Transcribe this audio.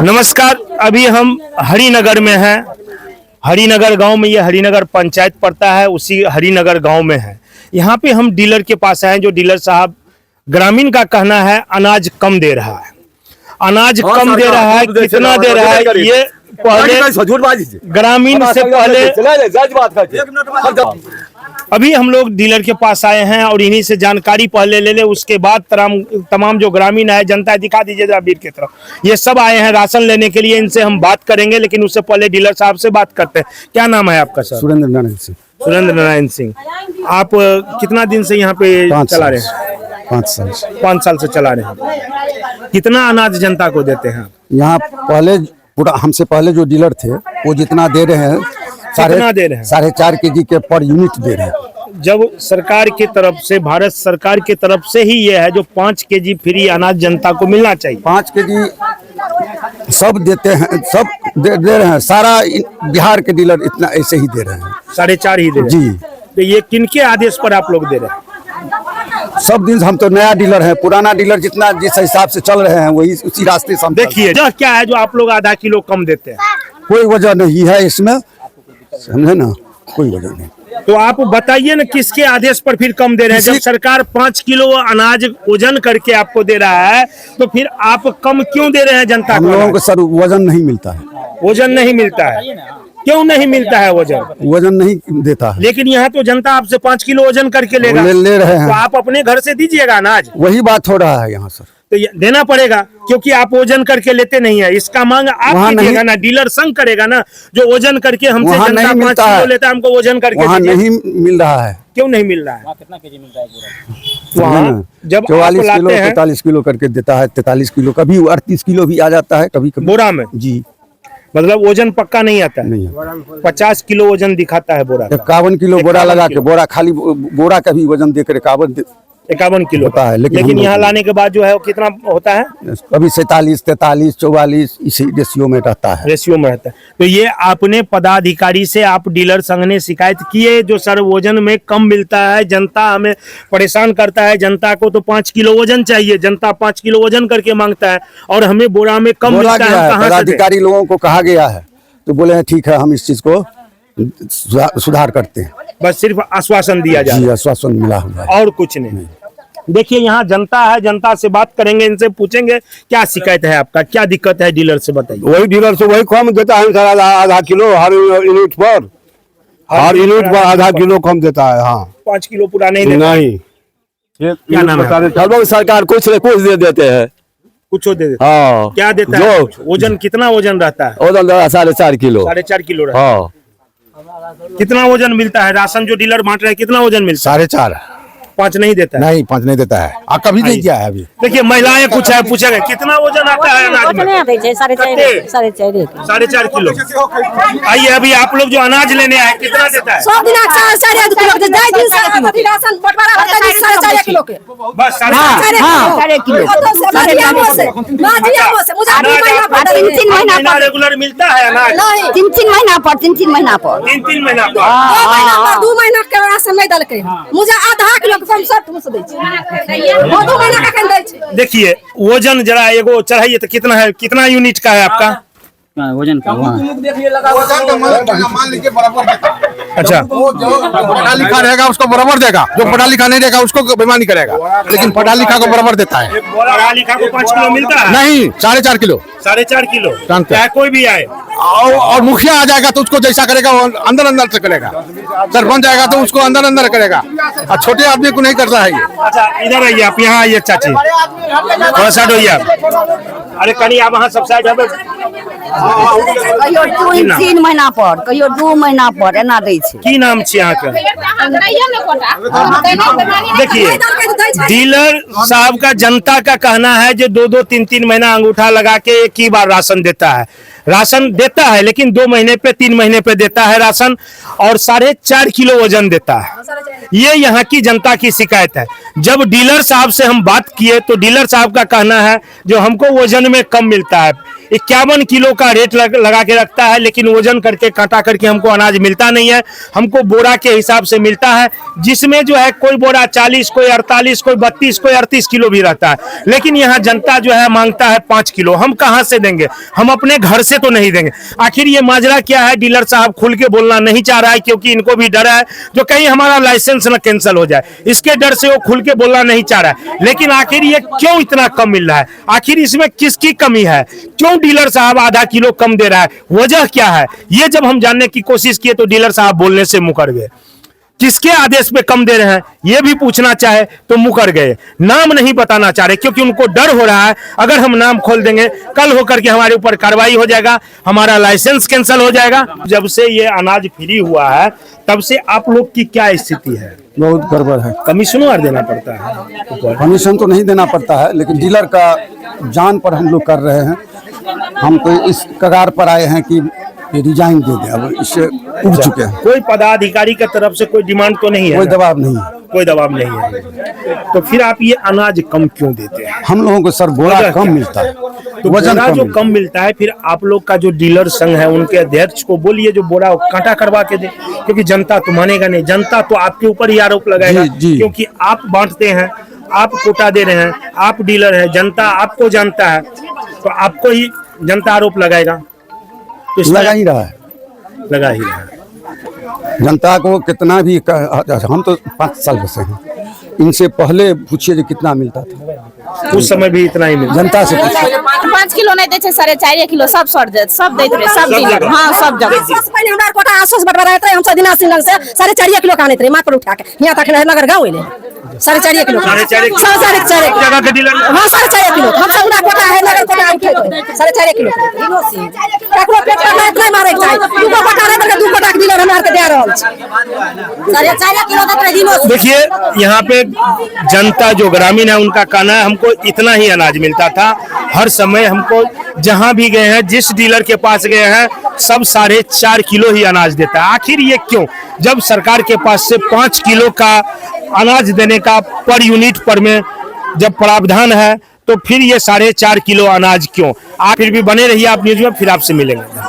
नमस्कार, अभी हम हरिनगर में हैं। हरिनगर गांव में, ये हरिनगर पंचायत पड़ता है, उसी हरिनगर गांव में है। यहाँ पे हम डीलर के पास आए हैं। जो डीलर साहब, ग्रामीण का कहना है अनाज कम दे रहा है। अनाज कम दे रहा है, कितना दे रहा है ये पहले ग्रामीण से पहले अभी हम लोग डीलर के पास आए हैं और इन्हीं से जानकारी पहले ले ले, उसके बाद तमाम जो ग्रामीण है, जनता है, दिखा दीजिए जरा वीर की तरफ। ये सब आए हैं राशन लेने के लिए, इनसे हम बात करेंगे, लेकिन उससे पहले डीलर साहब से बात करते हैं। क्या नाम है आपका सर? सुरेंद्र नारायण सिंह। सुरेंद्र नारायण सिंह। आप कितना दिन से यहाँ पे चला रहे हैं? 5 साल से चला रहे हैं। कितना अनाज जनता को देते हैं? यहाँ पहले हमसे पहले जो डीलर थे वो जितना दे रहे हैं, 4.5 kg के पर यूनिट दे रहे हैं। जब सरकार की तरफ से, भारत सरकार की तरफ से ही ये है जो 5 kg फ्री अनाज जनता को मिलना चाहिए। 5 kg सब देते हैं, सब दे रहे हैं। सारा बिहार के डीलर इतना ऐसे ही दे रहे हैं, 4.5 ही दे रहे हैं। जी। तो ये किनके आदेश पर आप लोग दे रहे हैं? सब दिन हम तो नया डीलर है, पुराना डीलर जितना जिस हिसाब से चल रहे हैं वही उसी रास्ते से। देखिए क्या है जो आप लोग आधा किलो कम देते हैं? कोई वजह नहीं है इसमें, समझे ना, कोई वजह नहीं। तो आप बताइए ना, किसके आदेश पर फिर कम दे रहे हैं? जब सरकार 5 किलो अनाज वजन करके आपको दे रहा है, तो फिर आप कम क्यों दे रहे हैं जनता को? हम लोगों को सर वजन नहीं मिलता है। वजन नहीं मिलता है? क्यों नहीं मिलता है वजन? वजन नहीं देता है। लेकिन यहाँ तो जनता आपसे 5 किलो वजन करके लेगा। ले रहे हैं। तो आप अपने घर से दीजिएगा अनाज। वही बात हो रहा है यहाँ सर। तो देना पड़ेगा, क्योंकि आप वजन करके लेते नहीं है। इसका मांग आप कीजिएगा ना, डीलर संघ करेगा ना, जो वजन करके हमसे जनता 5 किलो लेता है, हमको वजन करके वहाँ नहीं मिल रहा है। क्यों नहीं मिल रहा है? कितना केजी मिलता है वहाँ जब 44 किलो 43 किलो करके देता है। 43 किलो, कभी 38 किलो भी आ जाता है, कभी कभी बोरा में। जी, मतलब वजन पक्का नहीं आता है? नहीं। 50 किलो वजन दिखाता है बोरा। 51 किलो बोरा लगा के, बोरा खाली बोरा का भी वजन देकर 51 किलो होता है। लेकिन यहाँ लाने के बाद जो है वो कितना होता है? कभी 47, 43, 44 इसी रेशियो में रहता है। रेशियो में रहता है। तो ये आपने पदाधिकारी से, आप डीलर संघ ने शिकायत की है जो सर वजन में कम मिलता है, जनता हमें परेशान करता है, जनता को तो 5 किलो वजन चाहिए, जनता 5 किलो वजन करके मांगता है और हमें बोरा में कम मिलता है। पदाधिकारी लोगों को कहा गया है तो बोले हैं ठीक है, हम इस चीज को सुधार करते हैं। बस सिर्फ आश्वासन दिया जाए? जी, आश्वासन मिला हुआ है और कुछ नहीं। देखिए यहाँ जनता है, जनता से बात करेंगे, इनसे पूछेंगे क्या शिकायत है आपका, क्या दिक्कत है, डीलर से बताइए। वही डीलर से वही कम देता है सर, आधा किलो हर यूनिट पर, आधा किलो कम देता है। हाँ, 5 किलो पूरा नहीं देता? नहीं। क्या नाम है? सरकार कुछ न कुछ दे देते हैं, कुछ दे देते। हाँ। क्या देता है? वजन कितना वजन रहता है? वजन 4.5 किलो। 4.5 किलो रहता है। हाँ। कितना वजन मिलता है? राशन जो डीलर बांट रहे हैं कितना वजन मिलता है? 4.5। 5 नहीं देता है? नहीं, 5 नहीं देता है। कभी नहीं किया है अभी। देखिए महिलाएं कुछ है, पूछेगा कितना वजन आता है अनाज में? 4.5 किलो। आइए, अभी आप लोग जो अनाज लेने आए कितना देता है? बस 3 महीना रेगुलर मिलता है अनाज? 3 महीना पर 3 महीना पर 3 महीना पर 2 महीना के राशन नहीं दलके मुझे आधा किलो के 60 दै छै। 2 महीना का दै छै। देखिए वजन जरा एगो चढ़ाइए तो कितना है, कितना यूनिट का है आपका वजन का? मान लीजिए बराबर। अच्छा, पढ़ा लिखा रहेगा उसको बराबर देगा, जो पढ़ा लिखा नहीं रहेगा उसको बेईमानी करेगा, लेकिन पढ़ा लिखा को बराबर देता है। पढ़ा लिखा को 5 किलो मिलता है? नहीं, 4.5 किलो। 4.5 किलो चाहे कोई भी आए। और मुखिया आ जाएगा तो उसको जैसा करेगा वो अंदर से करेगा, सरपंच आएगा तो उसको अंदर करेगा, और छोटे आदमी को नहीं करता है ये। अच्छा, इधर आइए आप, यहाँ आइए चाची, थोड़ा साइड होइए आप। अरे कहीं आप वहाँ सब साइड है। कहियो 3 महीना पर, कहियो 2 महीना पर एना दै छै। की नाम छै यहाँ के? देखिए डीलर साहब का, जनता का कहना है जो 2-2, 3-3 महीना अंगूठा लगा के एक ही बार राशन देता है। राशन देता है लेकिन 2 महीने पे, 3 महीने पे देता है राशन, और 4.5 किलो वजन देता है। ये यहाँ की जनता की शिकायत है। जब डीलर साहब से हम बात किए तो डीलर साहब का कहना है जो हमको वजन में कम मिलता है, 51 किलो का रेट लगा के रखता है, लेकिन वजन करके काटा करके हमको अनाज मिलता नहीं है। हमको बोरा के हिसाब से मिलता है, जिसमें जो है कोई बोरा 40, कोई 48, कोई 32, कोई 38 किलो भी रहता है। लेकिन यहाँ जनता जो है मांगता है 5 किलो। हम कहाँ से देंगे? हम अपने घर से तो नहीं देंगे। आखिर ये माजरा क्या है? डीलर साहब खुल के बोलना नहीं चाह रहा है, क्योंकि इनको भी डर है जो कहीं हमारा लाइसेंस न कैंसिल हो जाए, इसके डर से वो खुल के बोलना नहीं चाह रहा है। लेकिन आखिर ये क्यों इतना कम मिल रहा है? आखिर इसमें किसकी कमी है? क्यों डीलर साहब आधा किलो कम दे रहा है? वजह क्या है? ये जब हम जानने की कोशिश किए तो डीलर साहब बोलने से मुकर गए। किसके आदेश पे कम दे रहे हैं ये भी पूछना चाहे तो मुकर गए। नाम नहीं बताना चाह रहे, क्योंकि उनको डर हो रहा है अगर हम नाम खोल देंगे कल होकर के हमारे ऊपर कार्रवाई हो जाएगा, हमारा लाइसेंस कैंसिल हो जाएगा। जब से ये अनाज फ्री हुआ है तब से आप लोग की क्या स्थिति है? बहुत गड़बड़ है। कमीशन देना पड़ता है? कमीशन तो नहीं देना पड़ता है, लेकिन डीलर का जान पर हम लोग कर रहे हैं। हम तो इस कगार पर आए हैं कि रिजाइन दे दें, अब इससे उठ चुके हैं। कोई पदाधिकारी की तरफ से कोई डिमांड तो नहीं है? कोई दबाव नहीं है। कोई दबाव नहीं है। तो फिर आप ये अनाज कम क्यों देते हैं? हम लोगों को सर बोरा कम मिलता है, तो वजन बोरा जो कम मिलता है, फिर आप लोग का जो डीलर संघ है उनके अध्यक्ष को बोलिए जो बोरा कांटा करवा के दे, क्योंकि जनता तो मानेगा नहीं। जनता तो आपके ऊपर ही आरोप लगाएगा, क्योंकि आप बांटते हैं, आप कोटा दे रहे हैं, आप डीलर हैं, जनता आपको जानता है, तो आपको ही जनता आरोप लगाएगा। तो लगा ही रहा है, लगा ही रहा है। जनता को कितना भी हम तो 5 साल से हैं, इनसे पहले पूछिए जो कितना मिलता था, उस समय भी इतना ही मिलता। जनता से पूछिए। 5 किलो नहीं देते, 4.5 किलो सब सड़ जाते, सब देते रहे, सब दिन। हाँ, सब जगह पहले हमरा कोटा आसोस बटवा रहते हम सब दिन आसिन लग से 4.5 किलो काने थे मार पर उठा के यहां तक नगर गांव ले 4.5 किलो 4.5 जगह के डीलर। हां 4.5 किलो हम सब ना कोटा है नगर कोटा उठे 4.5 किलो काकरो पेट में नहीं मारे चाहिए दू कोटा रे बड़का 2 कोटा के डीलर हमरा के दे रहल छै 4.5 किलो देते दिनो। देखिए यहाँ पे जनता जो ग्रामीण है उनका कहना है हमको इतना ही अनाज मिलता था हर समय। हमको जहां भी गए हैं, जिस डीलर के पास गए हैं, सब 4.5 किलो ही अनाज देता है। आखिर ये क्यों? जब सरकार के पास से 5 किलो का अनाज देने का पर यूनिट पर में जब प्रावधान है, तो फिर ये 4.5 किलो अनाज क्यों? आप फिर भी बने रहिए आप न्यूज में, फिर आपसे मिलेंगे।